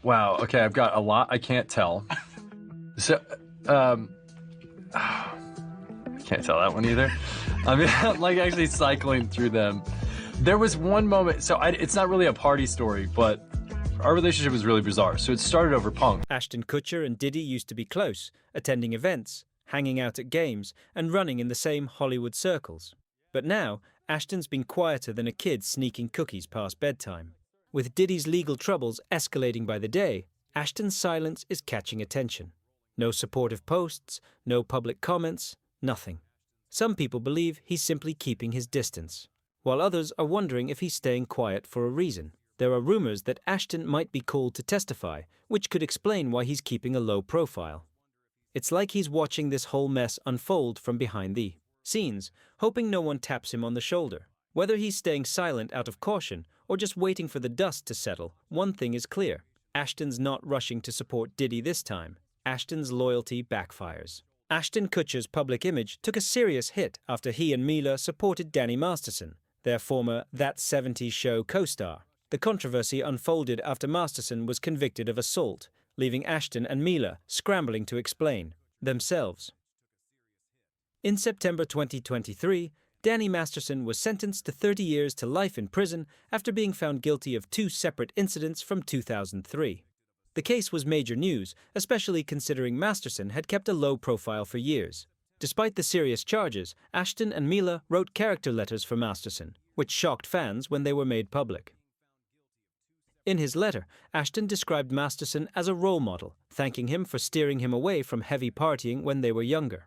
Wow. Okay, I've got a lot. I can't tell. So, um, I can't tell that one either. I mean, I'm like actually cycling through them. There was one moment. So it's not really a party story, but our relationship was really bizarre. So it started over punk. Ashton Kutcher and Diddy used to be close, attending events, hanging out at games, and running in the same Hollywood circles. But now, Ashton's been quieter than a kid sneaking cookies past bedtime. With Diddy's legal troubles escalating by the day, Ashton's silence is catching attention. No supportive posts, no public comments, nothing. Some people believe he's simply keeping his distance, while others are wondering if he's staying quiet for a reason. There are rumors that Ashton might be called to testify, which could explain why he's keeping a low profile. It's like he's watching this whole mess unfold from behind the scenes, hoping no one taps him on the shoulder. Whether he's staying silent out of caution or just waiting for the dust to settle, one thing is clear. Ashton's not rushing to support Diddy this time. Ashton's loyalty backfires. Ashton Kutcher's public image took a serious hit after he and Mila supported Danny Masterson, their former That 70s Show co-star. The controversy unfolded after Masterson was convicted of assault, leaving Ashton and Mila scrambling to explain themselves. In September 2023, Danny Masterson was sentenced to 30 years to life in prison after being found guilty of 2 separate incidents from 2003. The case was major news, especially considering Masterson had kept a low profile for years. Despite the serious charges, Ashton and Mila wrote character letters for Masterson, which shocked fans when they were made public. In his letter, Ashton described Masterson as a role model, thanking him for steering him away from heavy partying when they were younger.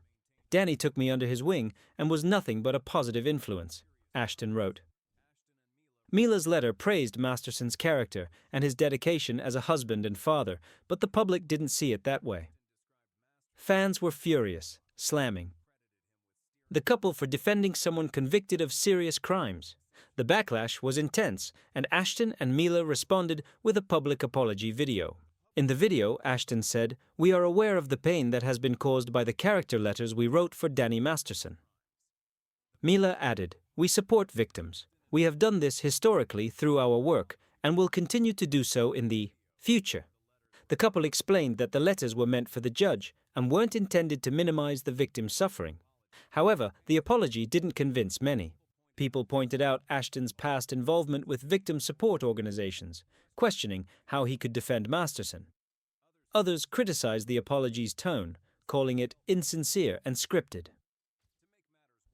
Danny took me under his wing and was nothing but a positive influence, Ashton wrote. Mila's letter praised Masterson's character and his dedication as a husband and father, but the public didn't see it that way. Fans were furious, slamming the couple for defending someone convicted of serious crimes. The backlash was intense, and Ashton and Mila responded with a public apology video. In the video, Ashton said, "We are aware of the pain that has been caused by the character letters we wrote for Danny Masterson." Mila added, "We support victims. We have done this historically through our work and will continue to do so in the future." The couple explained that the letters were meant for the judge and weren't intended to minimize the victim's suffering. However, the apology didn't convince many. People pointed out Ashton's past involvement with victim support organizations, questioning how he could defend Masterson. Others criticized the apology's tone, calling it insincere and scripted.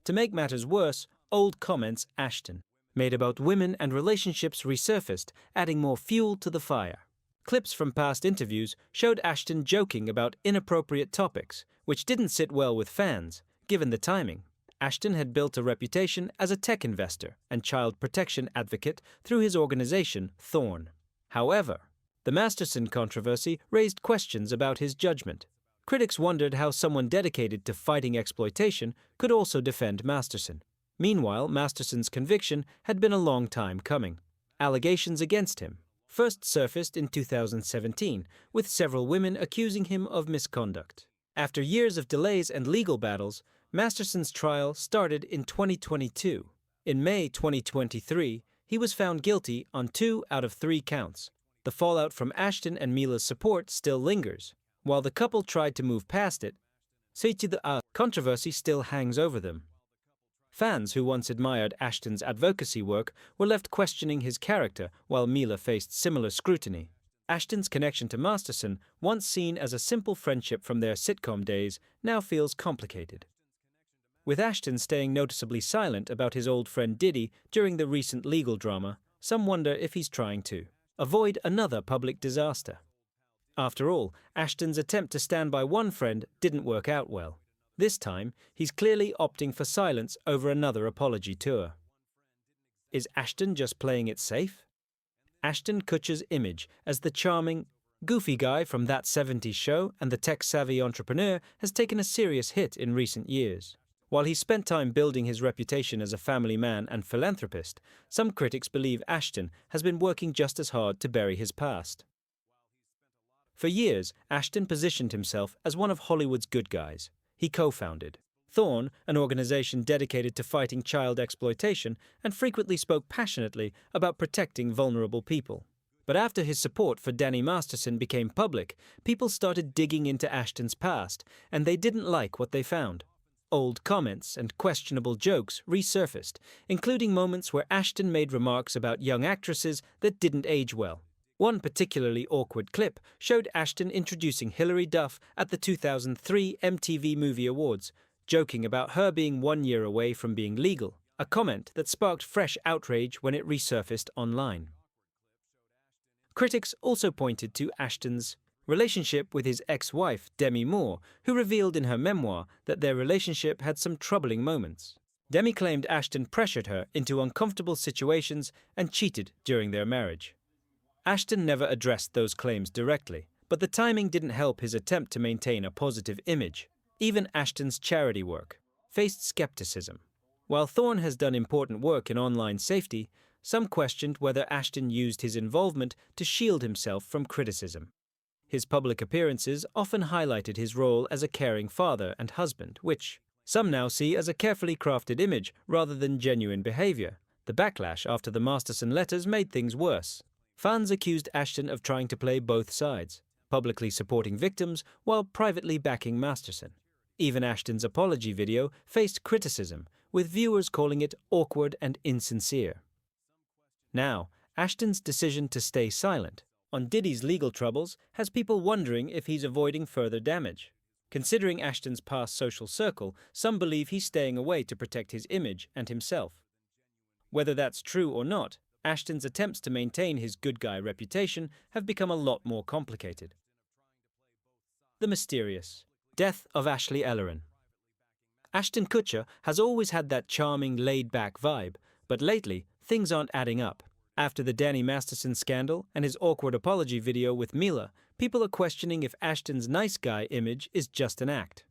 To make matters worse, old comments Ashton made about women and relationships resurfaced, adding more fuel to the fire. Clips from past interviews showed Ashton joking about inappropriate topics, which didn't sit well with fans, given the timing. Ashton had built a reputation as a tech investor and child protection advocate through his organization, Thorne. However, the Masterson controversy raised questions about his judgment. Critics wondered how someone dedicated to fighting exploitation could also defend Masterson. Meanwhile, Masterson's conviction had been a long time coming. Allegations against him first surfaced in 2017, with several women accusing him of misconduct. After years of delays and legal battles, Masterson's trial started in 2022. In May 2023, he was found guilty on 2 out of 3 counts. The fallout from Ashton and Mila's support still lingers. While the couple tried to move past it, the controversy still hangs over them. Fans who once admired Ashton's advocacy work were left questioning his character while Mila faced similar scrutiny. Ashton's connection to Masterson, once seen as a simple friendship from their sitcom days, now feels complicated. With Ashton staying noticeably silent about his old friend Diddy during the recent legal drama, some wonder if he's trying to avoid another public disaster. After all, Ashton's attempt to stand by one friend didn't work out well. This time, he's clearly opting for silence over another apology tour. Is Ashton just playing it safe? Ashton Kutcher's image as the charming, goofy guy from That 70s Show and the tech-savvy entrepreneur has taken a serious hit in recent years. While he spent time building his reputation as a family man and philanthropist, some critics believe Ashton has been working just as hard to bury his past. For years, Ashton positioned himself as one of Hollywood's good guys. He co-founded Thorne, an organization dedicated to fighting child exploitation, and frequently spoke passionately about protecting vulnerable people. But after his support for Danny Masterson became public, people started digging into Ashton's past, and they didn't like what they found. Old comments and questionable jokes resurfaced, including moments where Ashton made remarks about young actresses that didn't age well. One particularly awkward clip showed Ashton introducing Hilary Duff at the 2003 MTV Movie Awards, joking about her being 1 year away from being legal, a comment that sparked fresh outrage when it resurfaced online. Critics also pointed to Ashton's relationship with his ex-wife, Demi Moore, who revealed in her memoir that their relationship had some troubling moments. Demi claimed Ashton pressured her into uncomfortable situations and cheated during their marriage. Ashton never addressed those claims directly, but the timing didn't help his attempt to maintain a positive image. Even Ashton's charity work faced skepticism. While Thorne has done important work in online safety, some questioned whether Ashton used his involvement to shield himself from criticism. His public appearances often highlighted his role as a caring father and husband, which some now see as a carefully crafted image rather than genuine behavior. The backlash after the Masterson letters made things worse. Fans accused Ashton of trying to play both sides, publicly supporting victims while privately backing Masterson. Even Ashton's apology video faced criticism, with viewers calling it awkward and insincere. Now, Ashton's decision to stay silent on Diddy's legal troubles has people wondering if he's avoiding further damage. Considering Ashton's past social circle, some believe he's staying away to protect his image and himself. Whether that's true or not, Ashton's attempts to maintain his good guy reputation have become a lot more complicated. The mysterious death of Ashley Ellerin. Ashton Kutcher has always had that charming, laid-back vibe, but lately, things aren't adding up. After the Danny Masterson scandal and his awkward apology video with Mila, people are questioning if Ashton's nice guy image is just an act.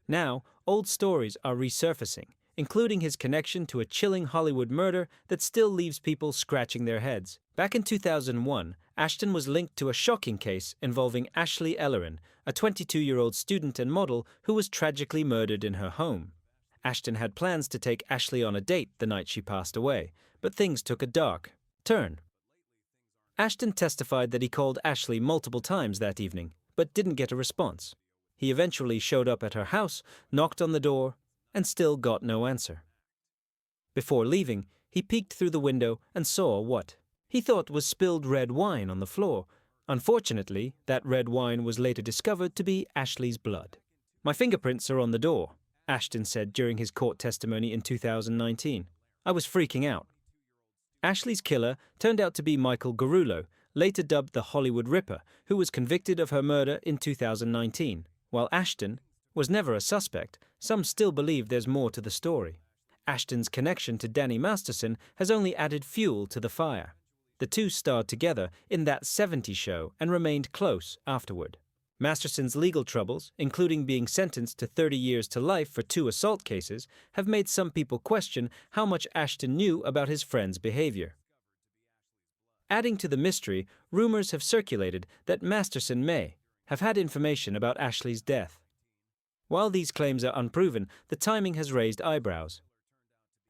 Now, old stories are resurfacing, including his connection to a chilling Hollywood murder that still leaves people scratching their heads. Back in 2001, Ashton was linked to a shocking case involving Ashley Ellerin, a 22-year-old student and model who was tragically murdered in her home. Ashton had plans to take Ashley on a date the night she passed away, but things took a dark turn. Ashton testified that he called Ashley multiple times that evening, but didn't get a response. He eventually showed up at her house, knocked on the door, and still got no answer. Before leaving, he peeked through the window and saw what he thought was spilled red wine on the floor. Unfortunately, that red wine was later discovered to be Ashley's blood. "My fingerprints are on the door," Ashton said during his court testimony in 2019. "I was freaking out." Ashley's killer turned out to be Michael Garullo, later dubbed the Hollywood Ripper, who was convicted of her murder in 2019. While Ashton was never a suspect, some still believe there's more to the story. Ashton's connection to Danny Masterson has only added fuel to the fire. The two starred together in That 70s Show and remained close afterward. Masterson's legal troubles, including being sentenced to 30 years to life for 2 assault cases, have made some people question how much Ashton knew about his friend's behavior. Adding to the mystery, rumors have circulated that Masterson may have had information about Ashley's death. While these claims are unproven, the timing has raised eyebrows.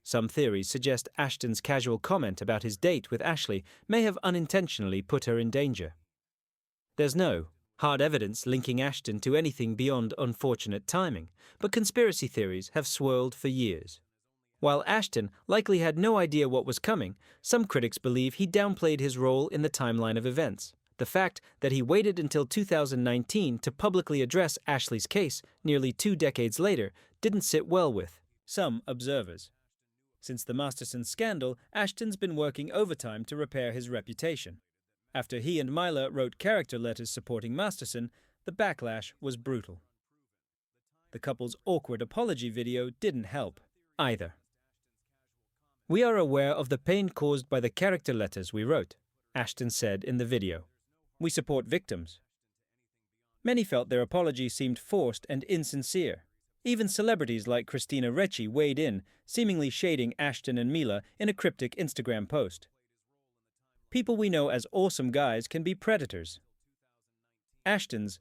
Some theories suggest Ashton's casual comment about his date with Ashley may have unintentionally put her in danger. There's no hard evidence linking Ashton to anything beyond unfortunate timing, but conspiracy theories have swirled for years. While Ashton likely had no idea what was coming, some critics believe he downplayed his role in the timeline of events. The fact that he waited until 2019 to publicly address Ashley's case nearly 2 decades later didn't sit well with some observers. Since the Masterson scandal, Ashton's been working overtime to repair his reputation. After he and Mila wrote character letters supporting Masterson, the backlash was brutal. The couple's awkward apology video didn't help either. "We are aware of the pain caused by the character letters we wrote," Ashton said in the video. "We support victims." Many felt their apology seemed forced and insincere. Even celebrities like Christina Ricci weighed in, seemingly shading Ashton and Mila in a cryptic Instagram post. "People we know as awesome guys can be predators." Ashton's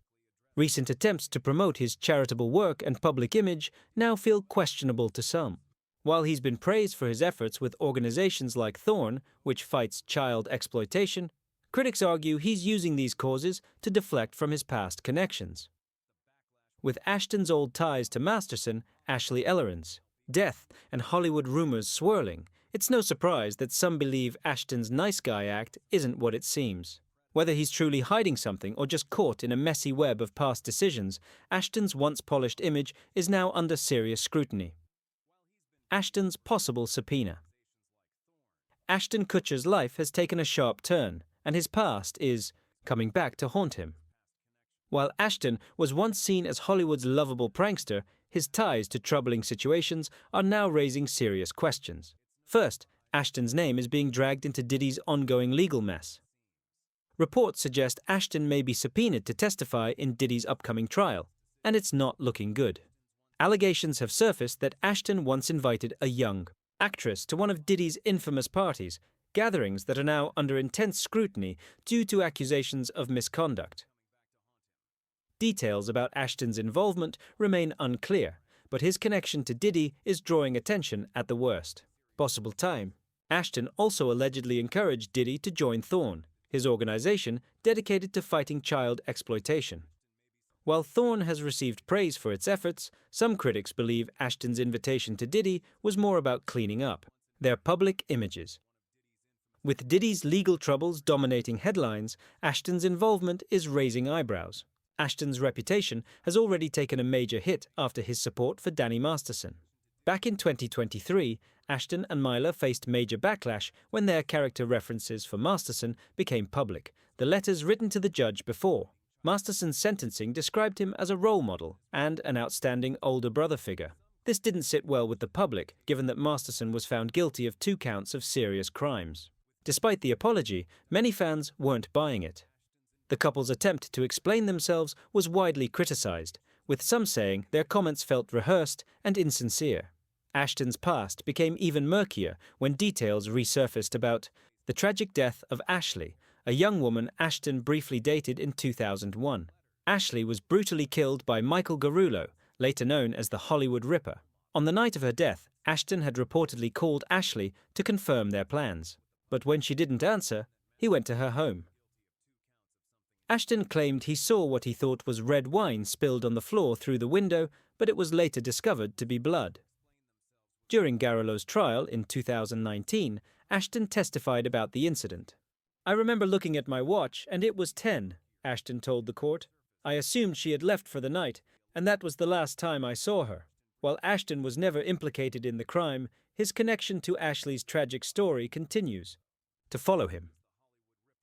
recent attempts to promote his charitable work and public image now feel questionable to some. While he's been praised for his efforts with organizations like Thorne, which fights child exploitation, critics argue he's using these causes to deflect from his past connections. With Ashton's old ties to Masterson, Ashley Ellerin's, death, and Hollywood rumors swirling, it's no surprise that some believe Ashton's nice guy act isn't what it seems. Whether he's truly hiding something or just caught in a messy web of past decisions, Ashton's once polished image is now under serious scrutiny. Ashton's possible subpoena. Ashton Kutcher's life has taken a sharp turn, and his past is coming back to haunt him. While Ashton was once seen as Hollywood's lovable prankster, his ties to troubling situations are now raising serious questions. First, Ashton's name is being dragged into Diddy's ongoing legal mess. Reports suggest Ashton may be subpoenaed to testify in Diddy's upcoming trial, and it's not looking good. Allegations have surfaced that Ashton once invited a young actress to one of Diddy's infamous parties, gatherings that are now under intense scrutiny due to accusations of misconduct. Details about Ashton's involvement remain unclear, but his connection to Diddy is drawing attention at the worst possible time. Ashton also allegedly encouraged Diddy to join Thorne, his organization dedicated to fighting child exploitation. While Thorne has received praise for its efforts, some critics believe Ashton's invitation to Diddy was more about cleaning up their public images. With Diddy's legal troubles dominating headlines, Ashton's involvement is raising eyebrows. Ashton's reputation has already taken a major hit after his support for Danny Masterson. Back in 2023, Ashton and Myla faced major backlash when their character references for Masterson became public, the letters written to the judge before. Masterson's sentencing described him as a role model and an outstanding older brother figure. This didn't sit well with the public, given that Masterson was found guilty of 2 counts of serious crimes. Despite the apology, many fans weren't buying it. The couple's attempt to explain themselves was widely criticized, with some saying their comments felt rehearsed and insincere. Ashton's past became even murkier when details resurfaced about the tragic death of Ashley, a young woman Ashton briefly dated in 2001. Ashley was brutally killed by Michael Garullo, later known as the Hollywood Ripper. On the night of her death, Ashton had reportedly called Ashley to confirm their plans. But when she didn't answer, he went to her home. Ashton claimed he saw what he thought was red wine spilled on the floor through the window, but it was later discovered to be blood. During Garullo's trial in 2019, Ashton testified about the incident. "I remember looking at my watch, and it was 10, Ashton told the court. I assumed she had left for the night, and that was the last time I saw her. While Ashton was never implicated in the crime, his connection to Ashley's tragic story continues to follow him.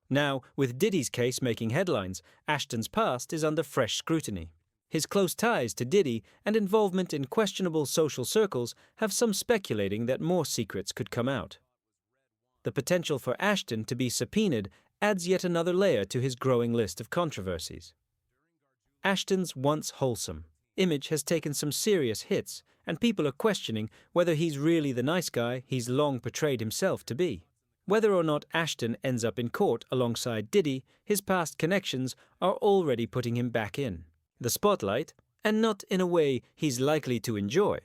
Now, with Diddy's case making headlines, Ashton's past is under fresh scrutiny. His close ties to Diddy and involvement in questionable social circles have some speculating that more secrets could come out. The potential for Ashton to be subpoenaed adds yet another layer to his growing list of controversies. Ashton's once wholesome image has taken some serious hits, and people are questioning whether he's really the nice guy he's long portrayed himself to be. Whether or not Ashton ends up in court alongside Diddy, his past connections are already putting him back in the spotlight, and not in a way he's likely to enjoy.